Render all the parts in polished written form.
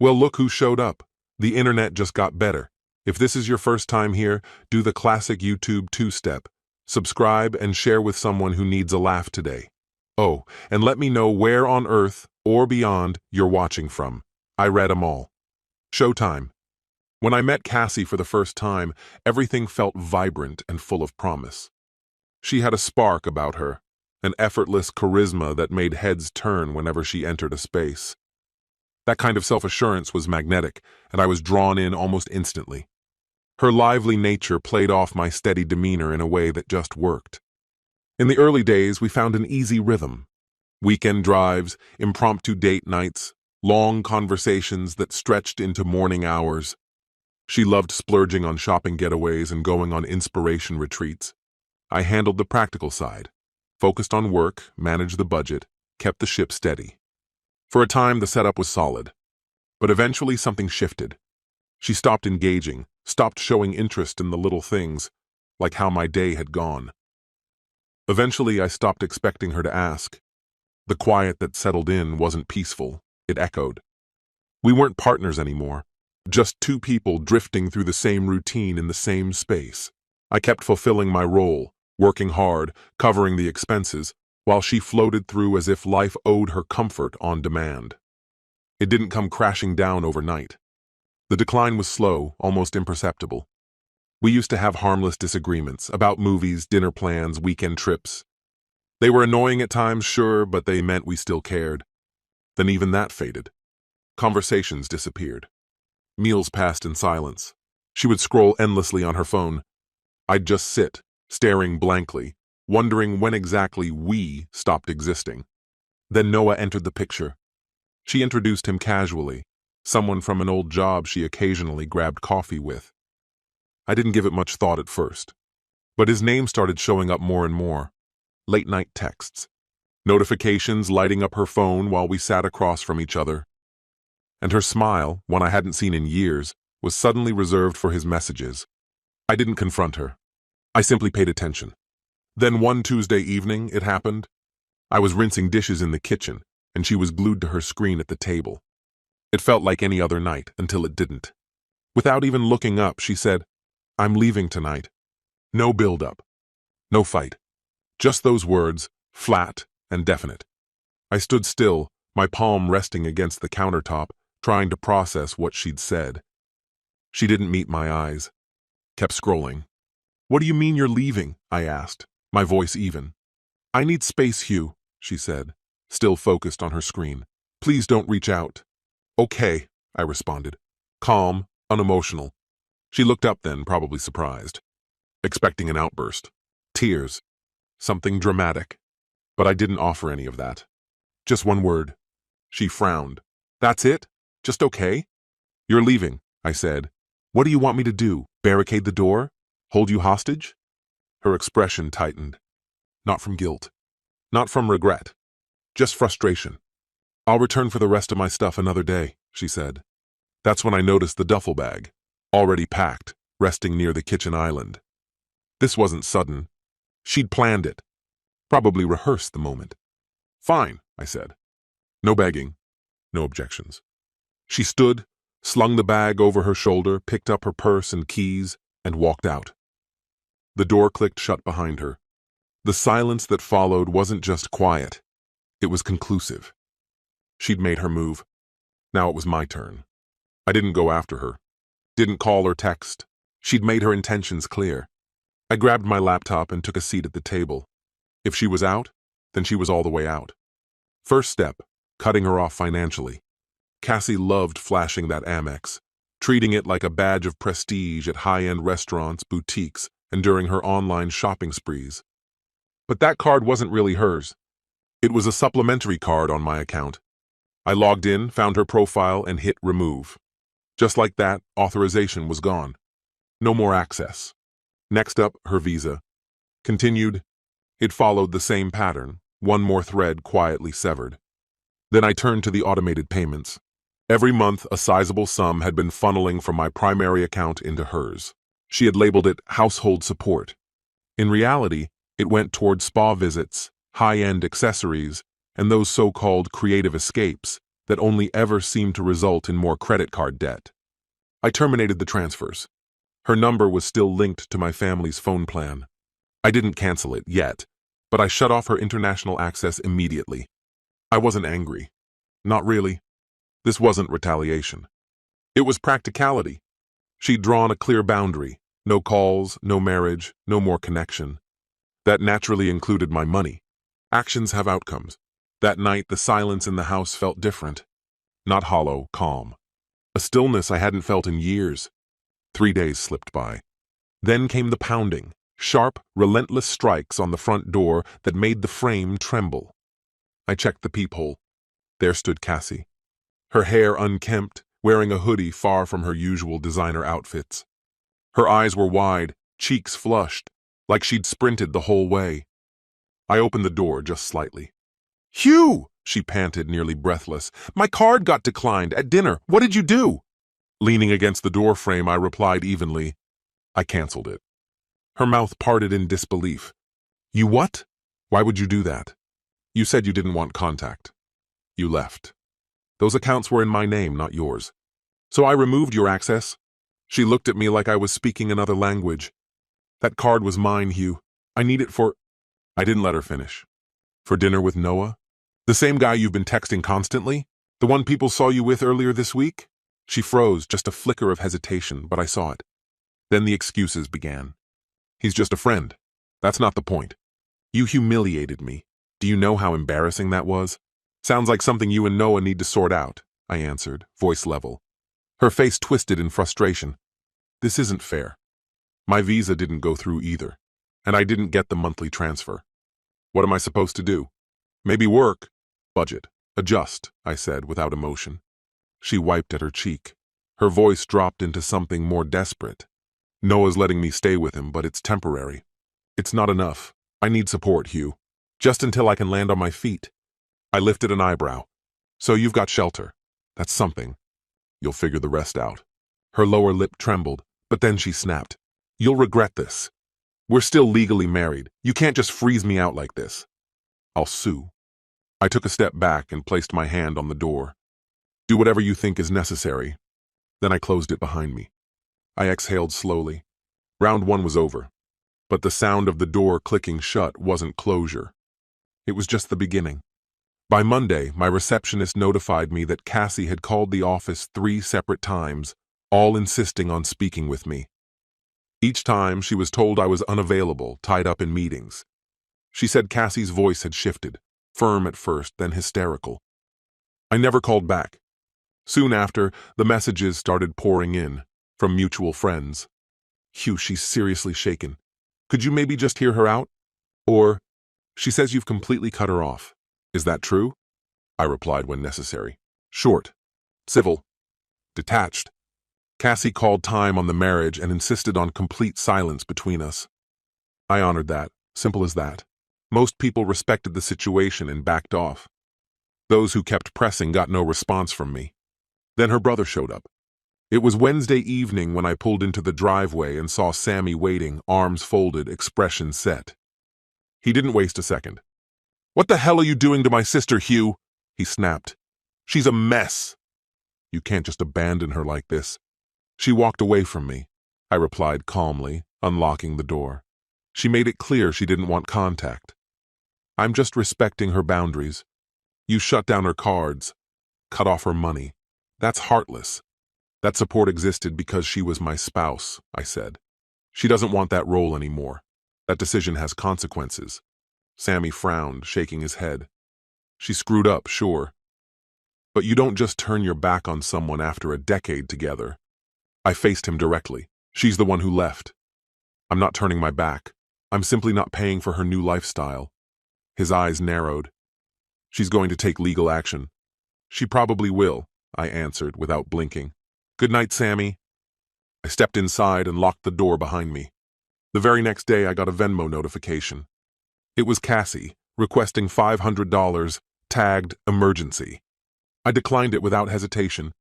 Well, look who showed up. The internet just got better. If this is your first time here, do the classic YouTube two-step. Subscribe and share with someone who needs a laugh today. Oh, and let me know where on Earth or beyond you're watching from. I read 'em all. Showtime. When I met Cassie for the first time, everything felt vibrant and full of promise. She had a spark about her, an effortless charisma that made heads turn whenever she entered a space. That kind of self-assurance was magnetic, and I was drawn in almost instantly. Her lively nature played off my steady demeanor in a way that just worked. In the early days, we found an easy rhythm. Weekend drives, impromptu date nights, long conversations that stretched into morning hours. She loved splurging on shopping getaways and going on inspiration retreats. I handled the practical side, focused on work, managed the budget, kept the ship steady. For a time, the setup was solid. But eventually something shifted. She stopped engaging, stopped showing interest in the little things, like how my day had gone. Eventually, I stopped expecting her to ask. The quiet that settled in wasn't peaceful, it echoed. We weren't partners anymore, just two people drifting through the same routine in the same space. I kept fulfilling my role, working hard, covering the expenses, while she floated through as if life owed her comfort on demand. It didn't come crashing down overnight. The decline was slow, almost imperceptible. We used to have harmless disagreements about movies, dinner plans, weekend trips. They were annoying at times, sure, but they meant we still cared. Then even that faded. Conversations disappeared. Meals passed in silence. She would scroll endlessly on her phone. I'd just sit, staring blankly, wondering when exactly we stopped existing. Then Noah entered the picture. She introduced him casually, someone from an old job she occasionally grabbed coffee with. I didn't give it much thought at first, but his name started showing up more and more. Late-night texts, notifications lighting up her phone while we sat across from each other. And her smile, one I hadn't seen in years, was suddenly reserved for his messages. I didn't confront her. I simply paid attention. Then one Tuesday evening, it happened. I was rinsing dishes in the kitchen, and she was glued to her screen at the table. It felt like any other night until it didn't. Without even looking up, she said, "I'm leaving tonight." No build-up. No fight. Just those words, flat and definite. I stood still, my palm resting against the countertop, trying to process what she'd said. She didn't meet my eyes. Kept scrolling. "What do you mean you're leaving?" I asked, my voice even. "I need space, Hugh," she said, still focused on her screen. "Please don't reach out." "Okay," I responded. Calm, unemotional. She looked up then, probably surprised. Expecting an outburst. Tears. Something dramatic. But I didn't offer any of that. Just one word. She frowned. "That's it? Just okay?" "You're leaving," I said. "What do you want me to do? Barricade the door? Hold you hostage?" Her expression tightened. Not from guilt. Not from regret. Just frustration. "I'll return for the rest of my stuff another day," she said. That's when I noticed the duffel bag, already packed, resting near the kitchen island. This wasn't sudden. She'd planned it. Probably rehearsed the moment. "Fine," I said. No begging. No objections. She stood, slung the bag over her shoulder, picked up her purse and keys, and walked out. The door clicked shut behind her. The silence that followed wasn't just quiet. It was conclusive. She'd made her move. Now it was my turn. I didn't go after her. Didn't call or text. She'd made her intentions clear. I grabbed my laptop and took a seat at the table. If she was out, then she was all the way out. First step, cutting her off financially. Cassie loved flashing that Amex, treating it like a badge of prestige at high-end restaurants, boutiques, and during her online shopping sprees. But that card wasn't really hers. It was a supplementary card on my account. I logged in, found her profile, and hit remove. Just like that, authorization was gone. No more access. Next up, her visa. Continued. It followed the same pattern, one more thread quietly severed. Then I turned to the automated payments. Every month, a sizable sum had been funneling from my primary account into hers. She had labeled it household support. In reality, it went toward spa visits, high-end accessories, and those so-called creative escapes that only ever seemed to result in more credit card debt. I terminated the transfers. Her number was still linked to my family's phone plan. I didn't cancel it yet, but I shut off her international access immediately. I wasn't angry. Not really. This wasn't retaliation. It was practicality. She'd drawn a clear boundary. No calls, no marriage, no more connection. That naturally included my money. Actions have outcomes. That night, the silence in the house felt different. Not hollow, calm. A stillness I hadn't felt in years. 3 days slipped by. Then came the pounding, sharp, relentless strikes on the front door that made the frame tremble. I checked the peephole. There stood Cassie. Her hair unkempt, wearing a hoodie far from her usual designer outfits. Her eyes were wide, cheeks flushed, like she'd sprinted the whole way. I opened the door just slightly. "Hugh!" she panted, nearly breathless. "My card got declined at dinner. What did you do?" Leaning against the door frame, I replied evenly, "I canceled it." Her mouth parted in disbelief. "You what? Why would you do that? You said you didn't want contact. You left. Those accounts were in my name, not yours. So I removed your access." She looked at me like I was speaking another language. "That card was mine, Hugh. I need it for—" I didn't let her finish. "For dinner with Noah? The same guy you've been texting constantly? The one people saw you with earlier this week?" She froze, just a flicker of hesitation, but I saw it. Then the excuses began. "He's just a friend. That's not the point. You humiliated me. Do you know how embarrassing that was? Sounds like something you and Noah need to sort out," I answered, voice level. Her face twisted in frustration. "This isn't fair. My visa didn't go through either, and I didn't get the monthly transfer. What am I supposed to do? Maybe work. Budget. Adjust," I said without emotion. She wiped at her cheek. Her voice dropped into something more desperate. "Noah's letting me stay with him, but it's temporary. It's not enough. I need support, Hugh. Just until I can land on my feet." I lifted an eyebrow. "So you've got shelter. That's something. You'll figure the rest out." Her lower lip trembled, but then she snapped. "You'll regret this. We're still legally married. You can't just freeze me out like this. I'll sue." I took a step back and placed my hand on the door. "Do whatever you think is necessary." Then I closed it behind me. I exhaled slowly. Round one was over, but the sound of the door clicking shut wasn't closure. It was just the beginning. By Monday, my receptionist notified me that Cassie had called the office 3 separate times, all insisting on speaking with me. Each time, she was told I was unavailable, tied up in meetings. She said Cassie's voice had shifted, firm at first, then hysterical. I never called back. Soon after, the messages started pouring in, from mutual friends. "Hugh, she's seriously shaken. Could you maybe just hear her out?" Or, "She says you've completely cut her off. Is that true?" I replied when necessary. Short, civil, detached. Cassie called time on the marriage and insisted on complete silence between us. I honored that, simple as that. Most people respected the situation and backed off. Those who kept pressing got no response from me. Then her brother showed up. It was Wednesday evening when I pulled into the driveway and saw Sammy waiting, arms folded, expression set. He didn't waste a second. "What the hell are you doing to my sister, Hugh?" he snapped. "She's a mess." "You can't just abandon her like this." "She walked away from me," I replied calmly, unlocking the door. "She made it clear she didn't want contact. I'm just respecting her boundaries. You shut down her cards, cut off her money. That's heartless." "That support existed because she was my spouse," I said. "She doesn't want that role anymore. That decision has consequences." Sammy frowned, shaking his head. "She screwed up, sure. But you don't just turn your back on someone after a decade together." I faced him directly. "She's the one who left. I'm not turning my back. I'm simply not paying for her new lifestyle." His eyes narrowed. "She's going to take legal action." "She probably will," I answered without blinking. "Good night, Sammy." I stepped inside and locked the door behind me. The very next day, I got a Venmo notification. It was Cassie, requesting $500, tagged emergency. I declined it without hesitation.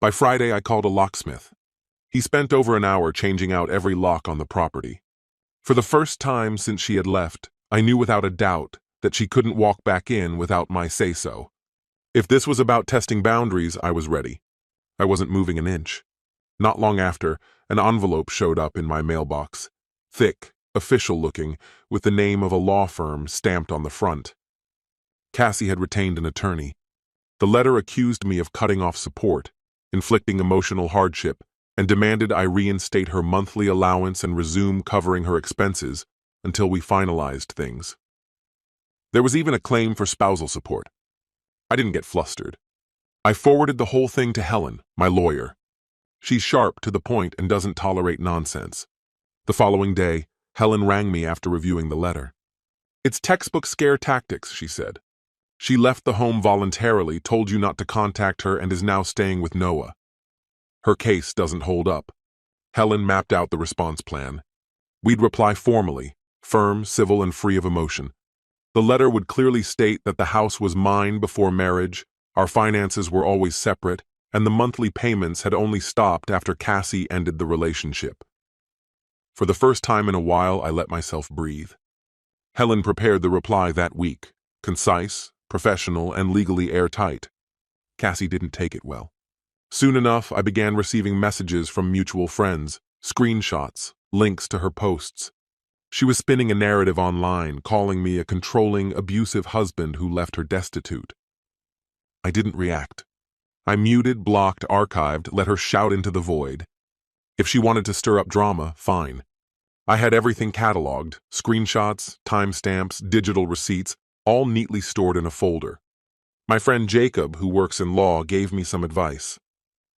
By Friday, I called a locksmith. He spent over an hour changing out every lock on the property. For the first time since she had left, I knew without a doubt that she couldn't walk back in without my say-so. If this was about testing boundaries, I was ready. I wasn't moving an inch. Not long after, an envelope showed up in my mailbox. Thick, official-looking, with the name of a law firm stamped on the front. Cassie had retained an attorney. The letter accused me of cutting off support, inflicting emotional hardship, and demanded I reinstate her monthly allowance and resume covering her expenses until we finalized things. There was even a claim for spousal support. I didn't get flustered. I forwarded the whole thing to Helen, my lawyer. She's sharp, to the point, and doesn't tolerate nonsense. The following day, Helen rang me after reviewing the letter. "It's textbook scare tactics," she said. "She left the home voluntarily, told you not to contact her, and is now staying with Noah. Her case doesn't hold up." Helen mapped out the response plan. We'd reply formally, firm, civil, and free of emotion. The letter would clearly state that the house was mine before marriage, our finances were always separate, and the monthly payments had only stopped after Cassie ended the relationship. For the first time in a while, I let myself breathe. Helen prepared the reply that week, concise, professional, and legally airtight. Cassie didn't take it well. Soon enough, I began receiving messages from mutual friends, screenshots, links to her posts. She was spinning a narrative online, calling me a controlling, abusive husband who left her destitute. I didn't react. I muted, blocked, archived, let her shout into the void. If she wanted to stir up drama, fine. I had everything cataloged, screenshots, timestamps, digital receipts, all neatly stored in a folder. My friend Jacob, who works in law, gave me some advice.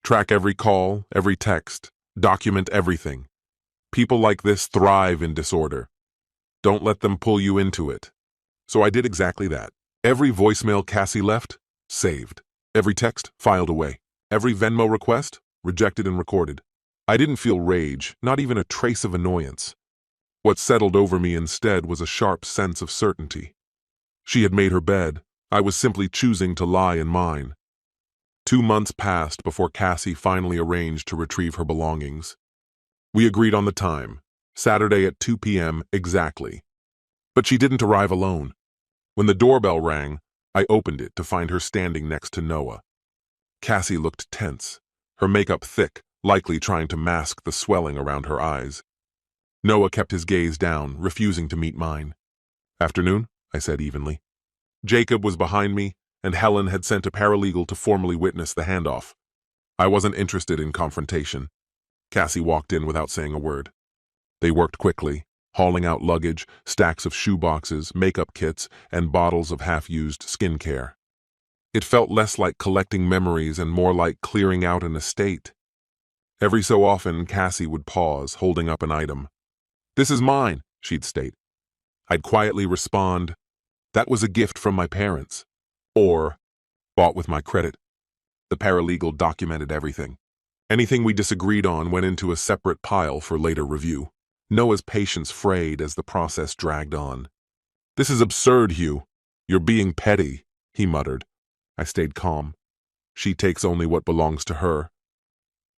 Track every call, every text, document everything. People like this thrive in disorder. Don't let them pull you into it. So I did exactly that. Every voicemail Cassie left, saved. Every text, filed away. Every Venmo request, rejected and recorded. I didn't feel rage, not even a trace of annoyance. What settled over me instead was a sharp sense of certainty. She had made her bed. I was simply choosing to lie in mine. 2 months passed before Cassie finally arranged to retrieve her belongings. We agreed on the time, Saturday at 2 p.m. exactly. But she didn't arrive alone. When the doorbell rang, I opened it to find her standing next to Noah. Cassie looked tense, her makeup thick, likely trying to mask the swelling around her eyes. Noah kept his gaze down, refusing to meet mine. "Afternoon," I said evenly. Jacob was behind me, and Helen had sent a paralegal to formally witness the handoff. I wasn't interested in confrontation. Cassie walked in without saying a word. They worked quickly, hauling out luggage, stacks of shoeboxes, makeup kits, and bottles of half-used skincare. It felt less like collecting memories and more like clearing out an estate. Every so often, Cassie would pause, holding up an item. "This is mine," she'd state. I'd quietly respond, "That was a gift from my parents," or "Bought with my credit." The paralegal documented everything. Anything we disagreed on went into a separate pile for later review. Noah's patience frayed as the process dragged on. "This is absurd, Hugh. You're being petty," he muttered. I stayed calm. She takes only what belongs to her.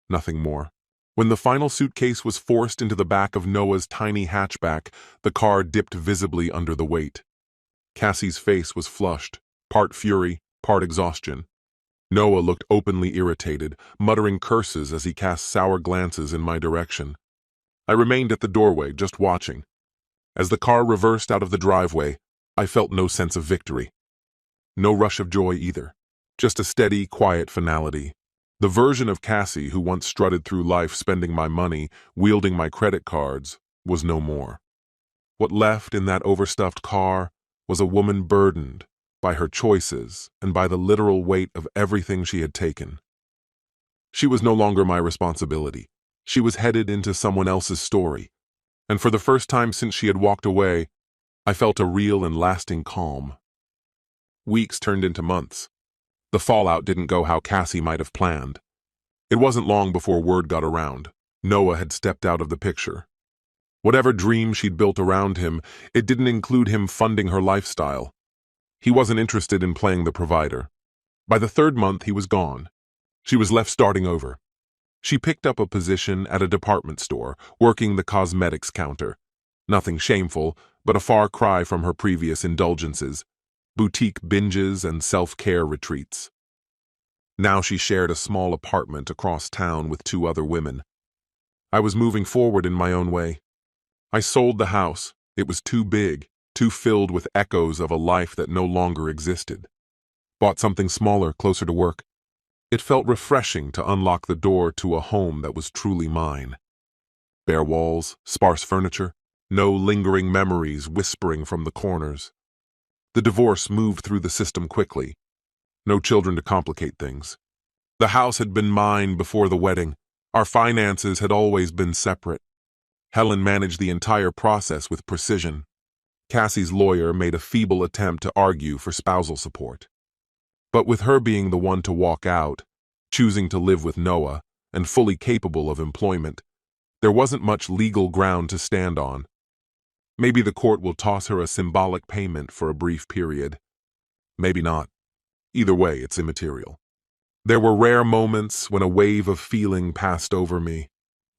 Nothing more. When the final suitcase was forced into the back of Noah's tiny hatchback, the car dipped visibly under the weight. Cassie's face was flushed, part fury, part exhaustion. Noah looked openly irritated, muttering curses as he cast sour glances in my direction. I remained at the doorway, just watching. As the car reversed out of the driveway, I felt no sense of victory. No rush of joy either. Just a steady, quiet finality. The version of Cassie who once strutted through life spending my money, wielding my credit cards, was no more. What left in that overstuffed car was a woman burdened by her choices and by the literal weight of everything she had taken. She was no longer my responsibility. She was headed into someone else's story. And for the first time since she had walked away, I felt a real and lasting calm. Weeks turned into months. The fallout didn't go how Cassie might have planned. It wasn't long before word got around. Noah had stepped out of the picture. Whatever dream she'd built around him, it didn't include him funding her lifestyle. He wasn't interested in playing the provider. By the 3rd month, he was gone. She was left starting over. She picked up a position at a department store, working the cosmetics counter. Nothing shameful, but a far cry from her previous indulgences. boutique binges, and self-care retreats. Now she shared a small apartment across town with two other women. I was moving forward in my own way. I sold the house. It was too big, too filled with echoes of a life that no longer existed. Bought something smaller, closer to work. It felt refreshing to unlock the door to a home that was truly mine. Bare walls, sparse furniture, no lingering memories whispering from the corners. The divorce moved through the system quickly. No children to complicate things. The house had been mine before the wedding. Our finances had always been separate. Helen managed the entire process with precision. Cassie's lawyer made a feeble attempt to argue for spousal support. But with her being the one to walk out, choosing to live with Noah, and fully capable of employment, there wasn't much legal ground to stand on. Maybe the court will toss her a symbolic payment for a brief period. Maybe not. Either way, it's immaterial. There were rare moments when a wave of feeling passed over me.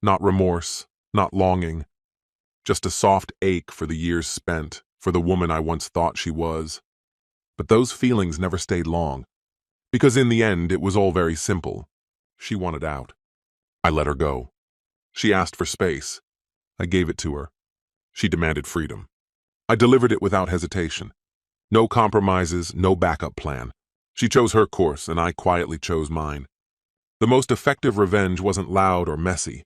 Not remorse, not longing. Just a soft ache for the years spent, for the woman I once thought she was. But those feelings never stayed long. Because in the end, it was all very simple. She wanted out. I let her go. She asked for space. I gave it to her. She demanded freedom. I delivered it without hesitation. No compromises, no backup plan. She chose her course, and I quietly chose mine. The most effective revenge wasn't loud or messy.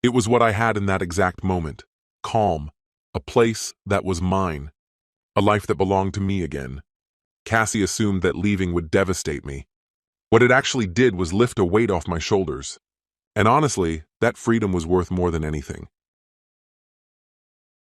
It was what I had in that exact moment. Calm. A place that was mine. A life that belonged to me again. Cassie assumed that leaving would devastate me. What it actually did was lift a weight off my shoulders. And honestly, that freedom was worth more than anything.